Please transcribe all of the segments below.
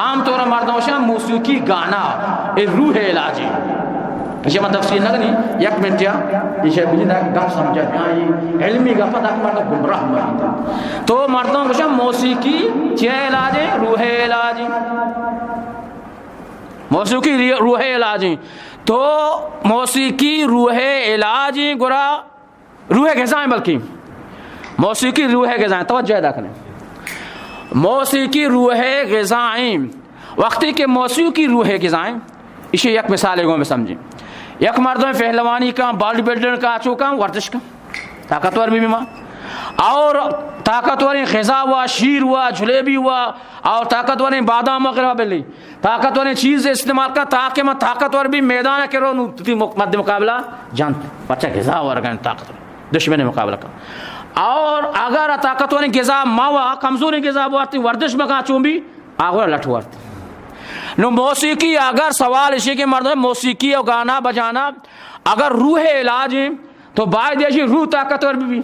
عام طور پر مردوں سے موسیقی گانا اے روح علاجی یہ میں تفصیل نہ کرنی یک منٹ یا یہ مجھے گپ سمجھا یہ علمی گپ تک مرد گمراہ مرد تو مردوں کو موسیقی کیا علاج ہے روح علاجی موسیقی روح علاجی تو موسیقی روح علاجی گرا روح غذائیں بلکہ موسیقی روح غذائیں توجہ ادا کریں موسیقی روح غذائیں وقتی کہ موسیقی روح غذائیں اسے یک مثال ہے میں سمجھیں یک مردوں میں پہلوانی کا باڈی بلڈر کا اچو کا ورزش کا طاقتور بھی ماں اور طاقتور غذا ہوا شیر ہوا جلیبی ہوا اور طاقتور بادام وغیرہ بلی طاقتور چیز استعمال کا تاکہ میں طاقتور بھی میدان کے رو مد مقابلہ جانتے بچہ غذا ہوا رکھیں طاقتور دشمن مقابلہ کا اور اگر طاقتور غذا ماوا کمزور غذا بوارتی ورزش میں کہاں چون بھی آگے لٹ وارتی نو موسیقی اگر سوال اسی کے مرد موسیقی اور گانا بجانا اگر روح علاج ہے تو باعث دیشی روح طاقتور بھی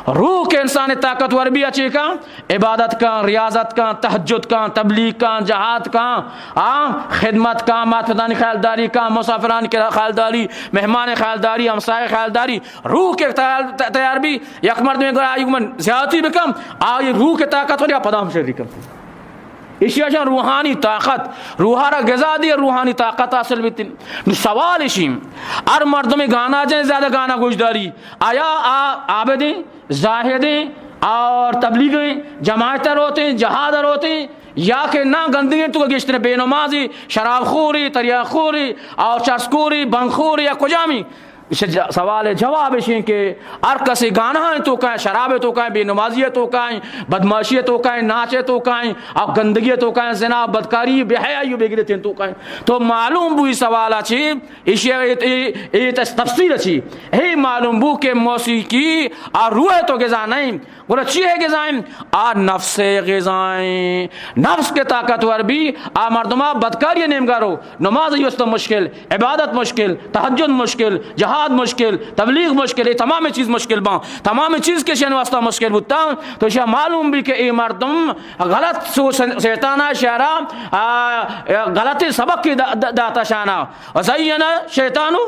روح کے انسان طاقتور بھی اچھے کا عبادت کا ریاضت کا تہجد کا تبلیغ کا جہاد کا خدمت کا ماتدانی خیالداری کا مسافران کی خیالداری مہمان خیالداری ہمسائے خیالداری روح کے تیار بھی یک مرد میں اگر زیادتی بکم آئی روح کے طاقتور یا پدام شہری کم اسی وجہ روحانی طاقت روحارا غذا دی روحانی طاقت حاصل بھی سوال اسی ہر مرد میں گانا جائیں زیادہ گانا گوشداری آیا عابدیں زاہدیں اور تبلیغیں جماعتیں روتے ہیں جہاد روتے ہیں یا کہ نہ گندگی تو گشتر بے نمازی شراب خوری تریاق خوری اور چرسکوری بنخوری یا کجامی سوال جواب ہے کہ ہر کسی گانا ہے تو کہیں شراب تو کہیں بے نمازی تو کہیں بدماشی تو کہیں ناچے تو کہیں اور گندگی تو کہیں زنا بدکاری بے حیائی بے گرے تو کہیں تو معلوم بوئی سوال اچھی اسی تفسیر اچھی ہے معلوم بو کہ موسیقی اور روح تو غذا نہیں وہ اچھی ہے غذائیں اور نفس غذائیں نفس کے طاقتور بھی آ مردمہ بدکاری نمگارو نماز یوست مشکل عبادت مشکل تہجد مشکل جہاد مشکل تبلیغ مشکل یہ تمام چیز مشکل باں تمام چیز کے شن واسطہ مشکل بودتا تو یہ معلوم بھی کہ اے مردم غلط سو شیطانہ شہرہ غلط سبق کی داتا شانہ وزین شیطانو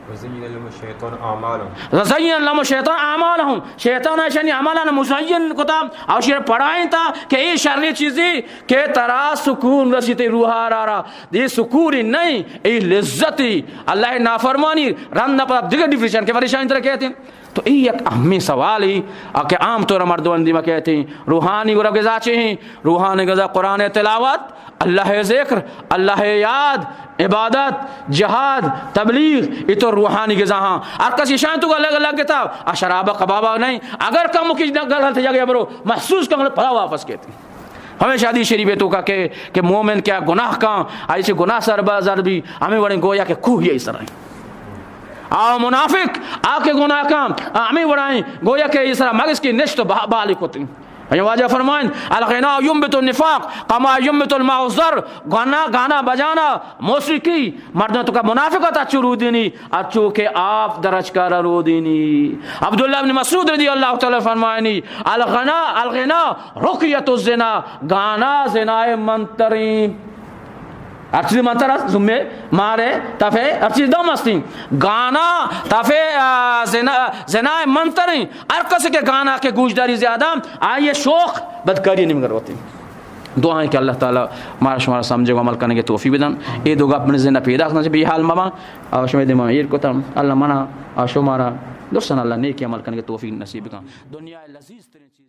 وزین لهم الشیطان اعمالهم وزین لهم الشیطان اعمالهم شیطان شنی عملان مزین کتا اور شیر پڑھائیں تا کہ یہ شرری چیزیں کہ ترا سکون رسیتے روحا رارا یہ سکون نہیں یہ لذتی اللہ نافرمانی رند پر دیگر ڈیفریشن کے فرشان طرح کہتے ہیں تو یہ ایک اہمی سوال ہی کہ عام طور مردوندی میں کہتے ہیں روحانی غذا چاہیے روحانی غذا قرآن تلاوت اللہ ذکر اللہ یاد عبادت جہاد تبلیغ یہ تو روحانی غذا ہاں اور کسی شان تو الگ الگ کتاب شرابہ کبابہ نہیں اگر کم کی غلط جگہ برو محسوس کرنا پڑا واپس کہتے ہیں ہمیشہ حدیث شریف تو کا کہ مومن کیا گناہ کا ایسے گناہ سر بھی ہمیں بڑے گویا کہ کوہ ہی اس طرح منافق آپ کے گناہ کام ہمیں بڑھائیں گویا کہ اس طرح مغز کی نشت بالک ہوتی واجہ فرمائیں الغنا ينبت النفاق كما ينبت الماء الزر گانا بجانا موسیقی مردوں تو کا منافقت اچھو رو دینی اچھو کہ آپ درج کر رو دینی عبداللہ بن مسعود رضی اللہ تعالی فرمائنی الغنا رقیت الزنا گانا زنائے منترین ہر چیز منتر زمے مارے تفے ہر چیز دم ہستیں گانا تفے زنا منتریں ہر کسی کے گانا کے گوشداری زیادہ آئیے شوق بدکاری نہیں مگر ہوتی دعائیں کہ اللہ تعالیٰ مارا شمارا سمجھے گا عمل کرنے کے توفیق بدن یہ دو گا اپنے زندہ پیدا کرنا چاہیے حال ماما اور شمید معیر کو تم اللہ منع اور شمارا دوستان اللہ نیکی عمل کرنے کے توفیق نصیب کا دنیا لذیذ ترین چیز